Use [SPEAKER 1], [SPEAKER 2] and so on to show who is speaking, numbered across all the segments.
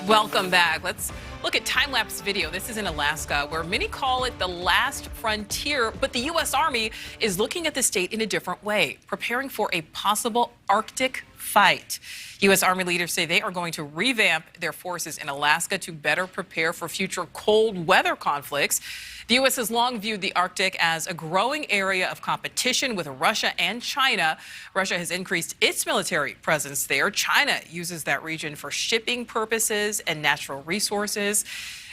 [SPEAKER 1] Welcome back. Let's look at time-lapse video. This is in Alaska, where many call it the last frontier, but the U.S. Army is looking at the state in a different way, preparing for a possible Arctic fight. U.S. Army leaders say they are going to revamp their forces in Alaska to better prepare for future cold weather conflicts. The U.S. has long viewed the Arctic as a growing area of competition with Russia and China. Russia has increased its military presence there. China uses that region for shipping purposes and natural resources.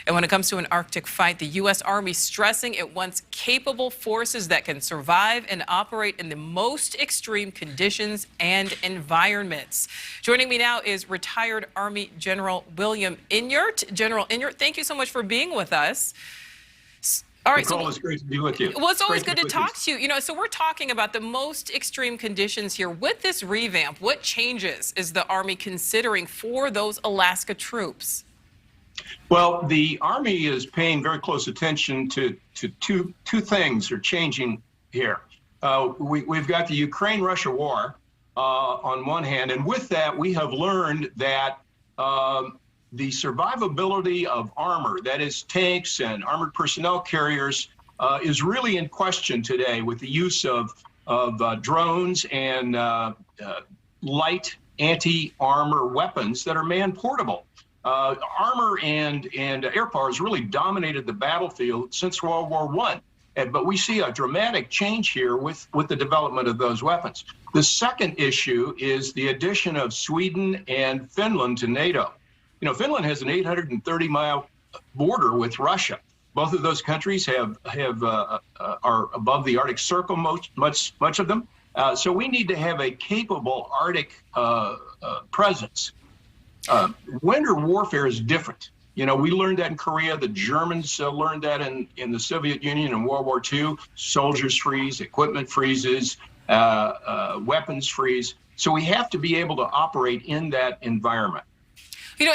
[SPEAKER 1] And when it comes to an Arctic fight, the U.S. Army stressing it wants capable forces that can survive and operate in the most extreme conditions and environments. Joining me now is retired Army General William Enyart. General Enyart, thank you so much for being with us. All right,
[SPEAKER 2] Nicole, it's great to be with you.
[SPEAKER 1] Well, it's always good to talk to you. You know, so we're talking about the most extreme conditions here. With this revamp, what changes is the Army considering for those Alaska troops?
[SPEAKER 2] Well, the Army is paying very close attention to two things are changing here. We've got the Ukraine-Russia war on one hand, and with that, we have learned that the survivability of armor, that is tanks and armored personnel carriers, is really in question today with the use of drones and light anti-armor weapons that are man-portable. Armor and air power has really dominated the battlefield since World War I. But we see a dramatic change here with the development of those weapons. The second issue is the addition of Sweden and Finland to NATO. You know, Finland has an 830-mile border with Russia. Both of those countries are above the Arctic Circle, much of them. So we need to have a capable Arctic presence. Winter warfare is different. You know, we learned that in Korea. The Germans learned that in the Soviet Union in World War II. Soldiers freeze, equipment freezes, weapons freeze. So we have to be able to operate in that environment.
[SPEAKER 1] You know,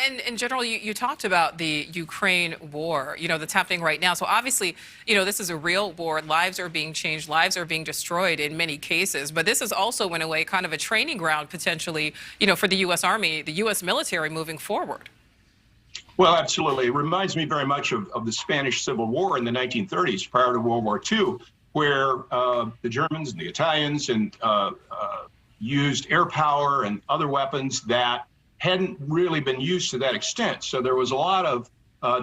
[SPEAKER 1] and in general, you talked about the Ukraine war, you know, that's happening right now. So obviously, you know, this is a real war. Lives are being changed. Lives are being destroyed in many cases. But this is also, in a way, kind of a training ground, potentially, you know, for the U.S. Army, the U.S. military moving forward.
[SPEAKER 2] Well, absolutely. It reminds me very much of the Spanish Civil War in the 1930s, prior to World War II, where the Germans and the Italians used air power and other weapons that hadn't really been used to that extent. So there was a lot of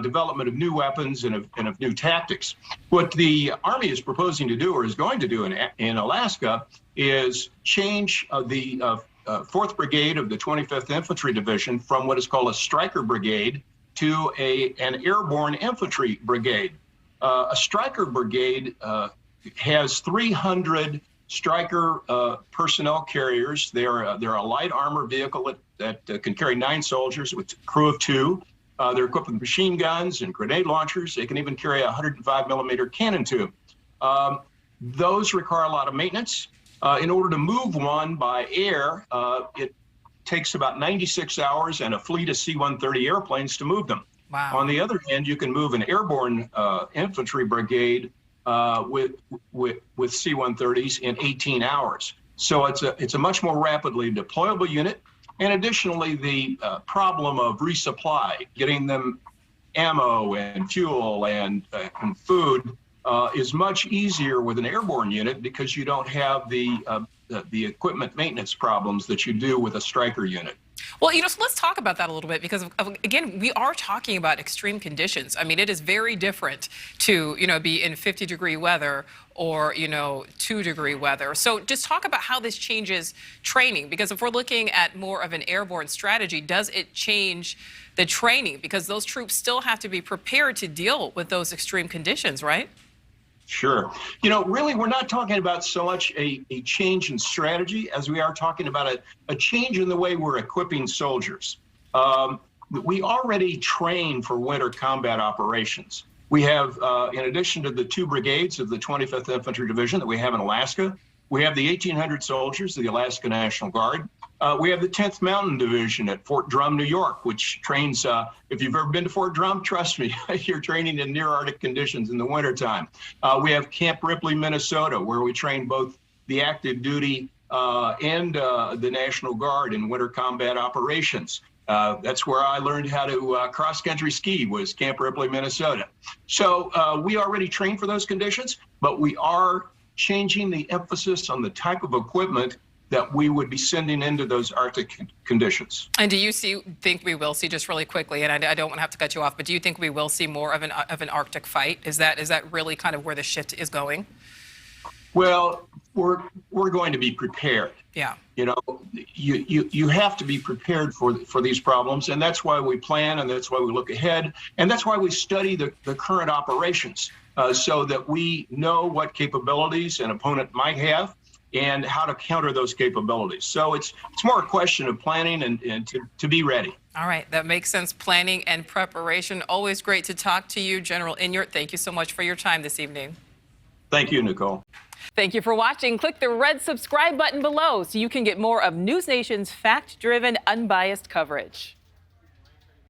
[SPEAKER 2] development of new weapons and of new tactics. What the Army is proposing to do, or is going to do in Alaska, is change the 4th Brigade of the 25th Infantry Division from what is called a Stryker Brigade to an Airborne Infantry Brigade. A Stryker Brigade has 300 Stryker personnel carriers. They're a light armor vehicle that can carry 9 soldiers with a crew of 2. They're equipped with machine guns and grenade launchers. They can even carry a 105-millimeter cannon tube. Those require a lot of maintenance. In order to move one by air, it takes about 96 hours and a fleet of C-130 airplanes to move them.
[SPEAKER 1] Wow.
[SPEAKER 2] On the other hand, you can move an airborne infantry brigade with C-130s in 18 hours. So it's a much more rapidly deployable unit. And additionally, the problem of resupply, getting them ammo and fuel and food is much easier with an airborne unit because you don't have the equipment maintenance problems that you do with a Stryker unit.
[SPEAKER 1] Well, you know, so let's talk about that a little bit because, again, we are talking about extreme conditions. I mean, it is very different to, you know, be in 50-degree weather or, you know, 2-degree weather. So just talk about how this changes training, because if we're looking at more of an airborne strategy, does it change the training? Because those troops still have to be prepared to deal with those extreme conditions, right?
[SPEAKER 2] Sure. You know, really, we're not talking about so much a change in strategy as we are talking about a change in the way we're equipping soldiers. We already train for winter combat operations. We have, in addition to the 2 brigades of the 25th Infantry Division that we have in Alaska, we have the 1,800 soldiers of the Alaska National Guard. We have the 10th Mountain Division at Fort Drum, New York, which trains, if you've ever been to Fort Drum, trust me, you're training in near Arctic conditions in the wintertime. We have Camp Ripley, Minnesota, where we train both the active duty and the National Guard in winter combat operations. That's where I learned how to cross-country ski, was Camp Ripley, Minnesota. So we already train for those conditions, but we are changing the emphasis on the type of equipment that we would be sending into those Arctic conditions.
[SPEAKER 1] And do you think we will see, just really quickly, and I don't want to have to cut you off, but do you think we will see more of an Arctic fight? Is that really kind of where the shift is going?
[SPEAKER 2] Well, we're going to be prepared.
[SPEAKER 1] Yeah.
[SPEAKER 2] You know, you have to be prepared for these problems, and that's why we plan, and that's why we look ahead, and that's why we study the current operations, so that we know what capabilities an opponent might have and how to counter those capabilities. So it's more a question of planning and to be ready.
[SPEAKER 1] All right, that makes sense. Planning and preparation. Always great to talk to you, General Enyart. Thank you so much for your time this evening.
[SPEAKER 2] Thank you, Nicole.
[SPEAKER 1] Thank you for watching. Click the red subscribe button below so you can get more of NewsNation's fact-driven, unbiased coverage.